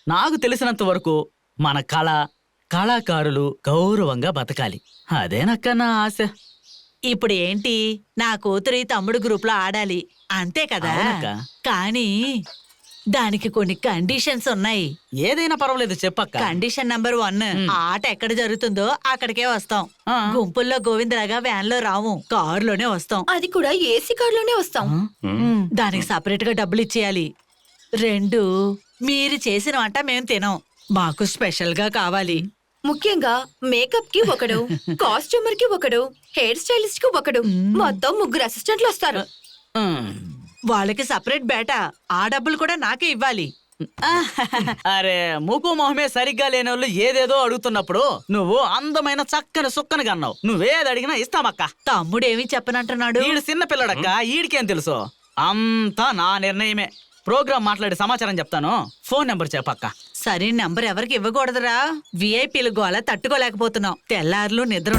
నాకు తెలిసినంత వరకు మన కళాకారులు గౌరవంగా బతకాలి. అదేనక్క నా ఆశ. ఇప్పుడు ఏంటి, నా కూతురి తమ్ముడు గ్రూప్ లో ఆడాలి అంతే కదా. అవునక్క. కానీ దానికి కొన్ని కండిషన్స్ ఉన్నాయి. ఏదైనా పర్వాలేదు చెప్పక్క. కండిషన్ నంబర్ 1, ఆట ఎక్కడ జరుగుతుందో అక్కడికే వస్తాం. ఆ. గుంపుల్లో గోవిందలాగా వ్యాన్ లో రాము, కారులోనే వస్తాం. అది కూడా ఏసీ కార్లోనే వస్తాం. దానికి సపరేట్ గా డబ్బులు ఇచ్చేయాలి. 2, మీరు చేసిన వంట మేము తినాం, మాకు స్పెషల్ గా కావాలి. ముఖ్యంగా మేకప్ కి ఒకడు, కాస్ట్యూమర్ కి ఒకడు, హెయిర్ స్టైలిస్ట్ కి ఒకడు, మొత్తం 3 అసిస్టెంట్లు వస్తారు. ఉమ్. వాళ్ళకి సపరేట్ బేటా, ఆ డబ్బులు కూడా నాకే ఇవ్వాలి. అరే ముక్కు మొహమే సరిగ్గా లేనోళ్ళు ఏదేదో అడుగుతున్నప్పుడు నువ్వు అందమైన చక్కని సుక్కని కన్నావు. నువ్వేది అడిగినా ఇస్తామక్క. తమ్ముడేమి చెప్పనంటున్నాడు. ఈడు చిన్న పిల్లడక్క, ఈడికేం తెలుసు? అంతా నా నిర్ణయమే. ప్రోగ్రామ్ మాట్లాడి సమాచారం చెప్తాను. ఫోన్ నెంబర్ చెప్పక్క. సరైన నంబర్ ఎవరికి ఇవ్వకూడదురా, విఐపీలు గోల తట్టుకోలేకపోతున్నాం. తెల్లారులు నిద్ర